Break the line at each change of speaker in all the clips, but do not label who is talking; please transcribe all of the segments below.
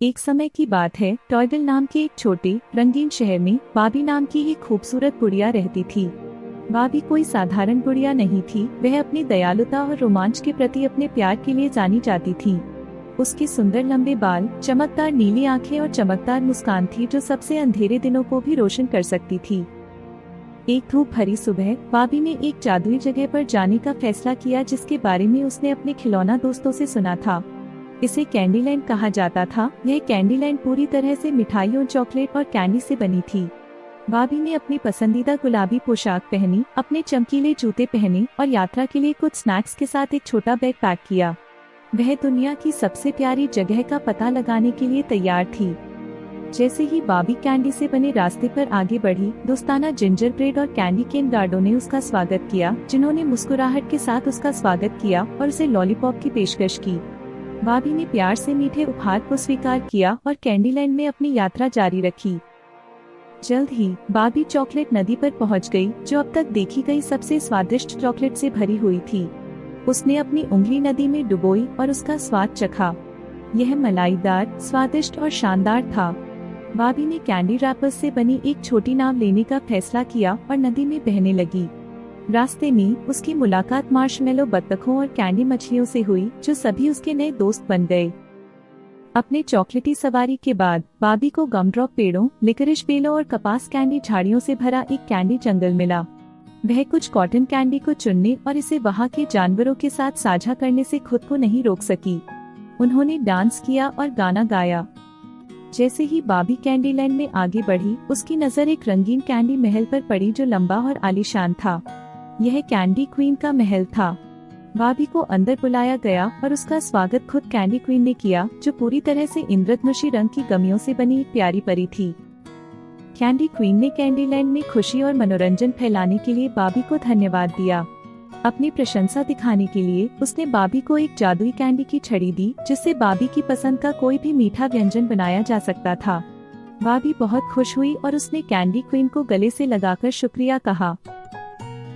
एक समय की बात है, टॉयविल नाम के एक छोटे रंगीन शहर में बाबी नाम की एक खूबसूरत गुड़िया रहती थी। बाबी कोई साधारण गुड़िया नहीं थी, वह अपनी दयालुता और रोमांच के प्रति अपने प्यार के लिए जानी जाती थी। उसके सुंदर लंबे बाल, चमकदार नीली आंखें और चमकदार मुस्कान थी जो सबसे अंधेरे दिनों को भी रोशन कर सकती थी। एक धूप भरी सुबह बाबी ने एक जादुई जगह पर जाने का फैसला किया जिसके बारे में उसने अपने खिलौना दोस्तों से सुना था। इसे कैंडीलैंड कहा जाता था। यह कैंडीलैंड पूरी तरह से मिठाइयों, चॉकलेट और कैंडी से बनी थी। बाबी ने अपनी पसंदीदा गुलाबी पोशाक पहनी, अपने चमकीले जूते पहने और यात्रा के लिए कुछ स्नैक्स के साथ एक छोटा बैग पैक किया। वह दुनिया की सबसे प्यारी जगह का पता लगाने के लिए तैयार थी। जैसे ही बाबी कैंडी से बने रास्ते पर आगे बढ़ी, दोस्ताना जिंजर ब्रेड और कैंडी केन गार्डों ने उसका स्वागत किया, जिन्होंने मुस्कुराहट के साथ उसका स्वागत किया और उसे लॉलीपॉप की पेशकश की। बाबी ने प्यार से मीठे उपहार को स्वीकार किया और कैंडीलैंड में अपनी यात्रा जारी रखी। जल्द ही बाबी चॉकलेट नदी पर पहुंच गई, जो अब तक देखी गई सबसे स्वादिष्ट चॉकलेट से भरी हुई थी। उसने अपनी उंगली नदी में डुबोई और उसका स्वाद चखा। यह मलाईदार, स्वादिष्ट और शानदार था। बाबी ने कैंडी रैपर्स से बनी एक छोटी नाव लेने का फैसला किया और नदी में बहने लगी। रास्ते में उसकी मुलाकात मार्शमेलो बत्तखों और कैंडी मछलियों से हुई, जो सभी उसके नए दोस्त बन गए। अपने चॉकलेटी सवारी के बाद बाबी को गमड्रॉप पेड़ों, लिकरिश बेलों और कपास कैंडी झाड़ियों से भरा एक कैंडी जंगल मिला। वह कुछ कॉटन कैंडी को चुनने और इसे वहाँ के जानवरों के साथ साझा करने से खुद को नहीं रोक सकी। उन्होंने डांस किया और गाना गाया। जैसे ही बाबी कैंडीलैंड में आगे बढ़ी, उसकी नजर एक रंगीन कैंडी महल पर पड़ी जो लंबा और आलीशान था। यह कैंडी क्वीन का महल था। बाबी को अंदर बुलाया गया और उसका स्वागत खुद कैंडी क्वीन ने किया, जो पूरी तरह से इंद्रधनुषी रंग की गमियों से बनी एक प्यारी परी थी। कैंडी क्वीन ने कैंडीलैंड में खुशी और मनोरंजन फैलाने के लिए बाबी को धन्यवाद दिया। अपनी प्रशंसा दिखाने के लिए उसने बाबी को एक जादुई कैंडी की छड़ी दी, जिससे बाबी की पसंद का कोई भी मीठा व्यंजन बनाया जा सकता था। बाबी बहुत खुश हुई और उसने कैंडी क्वीन को गले से लगाकर शुक्रिया कहा।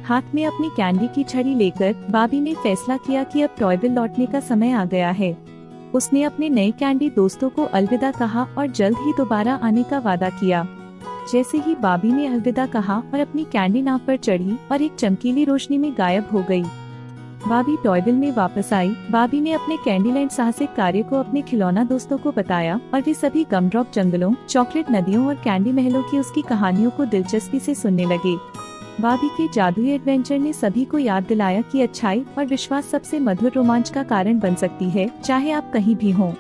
हाथ में अपनी कैंडी की छड़ी लेकर बाबी ने फैसला किया कि अब टॉयविल लौटने का समय आ गया है। उसने अपने नए कैंडी दोस्तों को अलविदा कहा और जल्द ही दोबारा आने का वादा किया। जैसे ही बाबी ने अलविदा कहा और अपनी कैंडी नाव पर चढ़ी और एक चमकीली रोशनी में गायब हो गई। बाबी टॉयविल में वापस आई। बाबी ने अपने कैंडीलैंड साहसिक कार्य को अपने खिलौना दोस्तों को बताया और वे सभी गमड्रॉप जंगलों, चॉकलेट नदियों और कैंडी महलों की उसकी कहानियों को दिलचस्पी से सुनने लगे। बाबी के जादुई एडवेंचर ने सभी को याद दिलाया कि अच्छाई और विश्वास सबसे मधुर रोमांच का कारण बन सकती है, चाहे आप कहीं भी हों।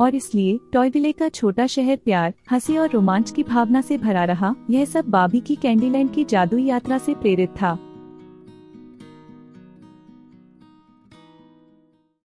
और इसलिए टॉयविले का छोटा शहर प्यार, हंसी और रोमांच की भावना से भरा रहा। यह सब बाबी की कैंडीलैंड की जादुई यात्रा से प्रेरित था।